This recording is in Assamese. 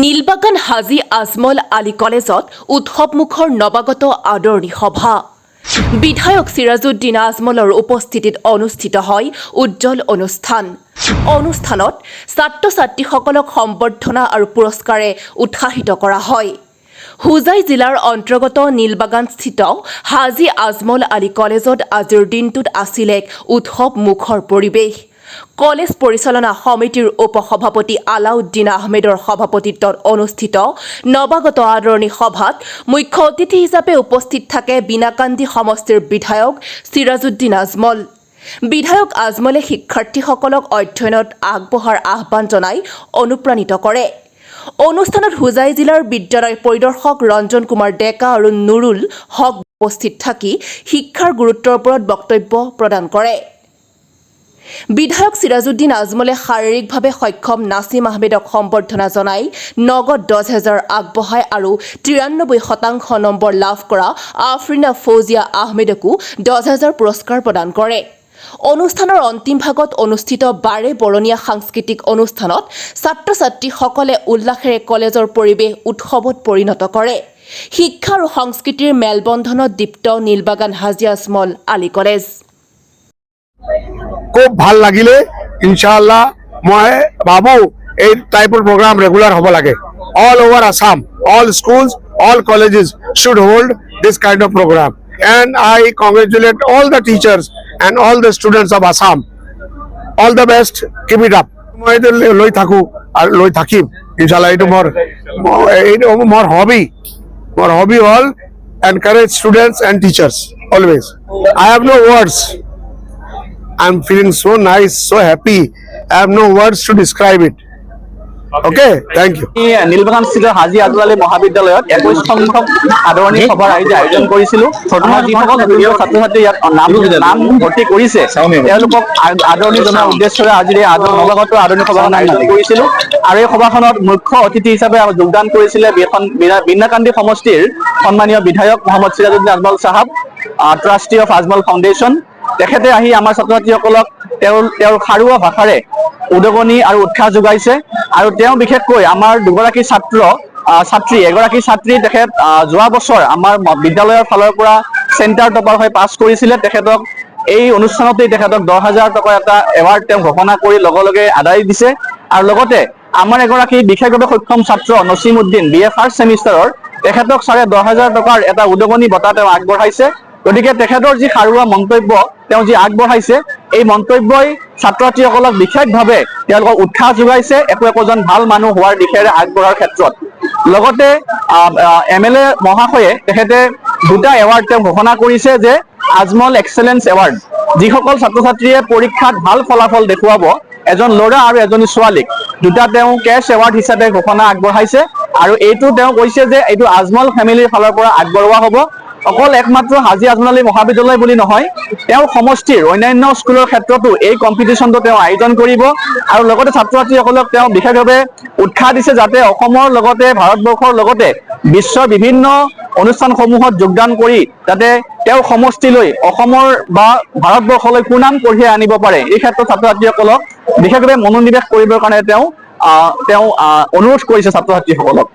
নীলবাগান হাজী আজমল আলী কলেজত উৎসৱমুখৰ নৱাগত আদৰণি সভা বিধায়ক সিৰাজউদ্দিন আজমলৰ উপস্থিতিত অনুষ্ঠিত হয় উজ্জ্বল অনুষ্ঠানত ছাত্ৰ-ছাত্ৰীসকলক সম্বৰ্ধনা আৰু পুৰস্কাৰে উৎসাহিত কৰা হয়। হুজাই জিলাৰ অন্তৰ্গত নীলবাগানস্থিত হাজী আজমল আলী কলেজত আজিৰ দিনটোত আছিল এক উৎসৱমুখৰ পৰিৱেশ। কলেজ পৰিচালনা সমিতিৰ উপসভাপতি আলাউদ্দিন আহমেদৰ সভাপতিত্বত অনুষ্ঠিত নৱাগত আদৰণি সভাত মুখ্য অতিথি হিচাপে উপস্থিত থাকে বিনাকান্দি সমষ্টিৰ বিধায়ক সিৰাজউদ্দিন আজমল। বিধায়ক আজমলে শিক্ষাৰ্থীসকলক অধ্যয়নত আগবঢ়াৰ আহ্বান জনাই অনুপ্ৰাণিত কৰে। অনুষ্ঠানত হুজাই জিলাৰ বিদ্যালয় পৰিদৰ্শক ৰঞ্জন কুমাৰ ডেকা আৰু নুৰুল হক উপস্থিত থাকি শিক্ষাৰ গুৰুত্বৰ ওপৰত বক্তব্য প্ৰদান কৰে। বিধায়ক সিৰাজউদ্দিন আজমলে শাৰীৰিকভাৱে সক্ষম নাছিম আহমেদক সম্বৰ্ধনা জনাই নগদ 10,000 আগবঢ়ায় আৰু 93% নম্বৰ লাভ কৰা আফৰিনা ফৌজিয়া আহমেদকো 10,000 পুৰস্কাৰ প্ৰদান কৰে। অনুষ্ঠানৰ অন্তিম ভাগত অনুষ্ঠিত বাৰে বৰণীয়া সাংস্কৃতিক অনুষ্ঠানত ছাত্ৰ-ছাত্ৰীসকলে উল্লাসেৰে কলেজৰ পৰিৱেশ উৎসৱত পৰিণত কৰে। শিক্ষা আৰু সংস্কৃতিৰ মেলবন্ধনত দীপ্ত নীলবাগান হাজী আজমল আলী কলেজ। খুব ভাল লাগিলে। ইনশাআল্লাহ মই ভাবো এই টাইপৰ প্ৰগ্ৰাম ৰেগুলাৰ হ'ব লাগে। All over Assam, all schools, all colleges should hold this kind of program, and I congratulate all the teachers and all the students of Assam. All the best, keep it up. মই লৈ থাকো আৰু লৈ থাকিম ইনশাআল্লাহ। এইটো মোৰ hobby all encourage students and teachers always. I have no words. I'm feeling so nice, so happy. I have no words to describe it. Okay, thank you. Nilbagan স্থিত হাজী আজমল আলী মহাবিদ্যালয়ত 21 সংখ্যক আদৰণি সভাৰ আয়োজন কৰিছিলো। যিসকল ছাত্ৰ-ছাত্ৰী ইয়াত নাম ভৰ্তি কৰিছে তেওঁলোকক আদৰণি জনোৱাৰ উদ্দেশ্যৰে আজি এই নৱাগত আদৰণি সভাখন আয়োজন কৰিছিলো। আৰু এই সভাখনত মুখ্য অতিথি হিচাপে যোগদান কৰিছিলে বিনাকান্দি সমষ্টিৰ সন্মানীয় বিধায়ক মহম্মদ সিৰাজউদ্দিন আজমল সাহেব, ট্ৰাষ্টি অফ আজমল ফাউণ্ডেশ্যন। তেখেতে আহি আমাৰ ছাত্ৰ-ছাত্ৰীসকলক তেওঁৰ খাৰুৱা ভাষাৰে উদগনি আৰু উৎসাহ যোগাইছে। আৰু তেওঁ বিশেষকৈ আমাৰ এগৰাকী ছাত্ৰী তেখেত যোৱা বছৰ আমাৰ বিদ্যালয়ৰ ফালৰ পৰা চেণ্টাৰ টপাৰ হৈ পাছ কৰিছিলে। তেখেতক এই অনুষ্ঠানতেই তেখেতক 10,000 টকা এটা এৱাৰ্ড তেওঁ ঘোষণা কৰি লগে আদায় দিছে। আৰু লগতে আমাৰ এগৰাকী বিশেষভাৱে সক্ষম ছাত্ৰ নছিম উদ্দিন BA ফাৰ্ষ্ট ছেমিষ্টাৰৰ, তেখেতক 10,500 টকাৰ এটা উদগনি বঁটা তেওঁ আগবঢ়াইছে। গতিকে তেখেতৰ যি সাৰুৱা মন্তব্য তেওঁ যি আগবঢ়াইছে এই মন্তব্যই ছাত্ৰ-ছাত্ৰীসকলক বিশেষভাৱে তেওঁলোকক উৎসাহ যোগাইছে একোজন ভাল মানুহ হোৱাৰ দিশেৰে আগবঢ়াৰ ক্ষেত্ৰত। লগতে MLA মহাশয়ে তেখেতে দুটা এৱাৰ্ড তেওঁ ঘোষণা কৰিছে যে আজমল এক্সেলেঞ্চ এৱাৰ্ড। যিসকল ছাত্ৰ-ছাত্ৰীয়ে পৰীক্ষাত ভাল ফলাফল দেখুৱাব, এজন ল'ৰা আৰু এজনী ছোৱালীক দুটা তেওঁ কেছ এৱাৰ্ড হিচাপে ঘোষণা আগবঢ়াইছে। আৰু এইটো তেওঁ কৈছে যে এইটো আজমল ফেমিলিৰ ফালৰ পৰা আগবঢ়োৱা হ'ব। অকল একমাত্ৰ হাজী আজমল আলী মহাবিদ্যালয় বুলি নহয়, তেওঁ সমষ্টিৰ অন্যান্য স্কুলৰ ক্ষেত্ৰতো এই কম্পিটিশ্যনটো তেওঁ আয়োজন কৰিব। আৰু লগতে ছাত্ৰ-ছাত্ৰীসকলক তেওঁ বিশেষভাৱে উৎসাহ দিছে যাতে অসমৰ লগতে ভাৰতবৰ্ষৰ লগতে বিশ্বৰ বিভিন্ন অনুষ্ঠানসমূহত যোগদান কৰি যাতে তেওঁ সমষ্টিলৈ অসমৰ বা ভাৰতবৰ্ষলৈ সুনাম কঢ়িয়াই আনিব পাৰে। এই ক্ষেত্ৰত ছাত্ৰ-ছাত্ৰীসকলক বিশেষভাৱে মনোনিৱেশ কৰিবৰ কাৰণে তেওঁ অনুৰোধ কৰিছে ছাত্ৰ-ছাত্ৰীসকলক।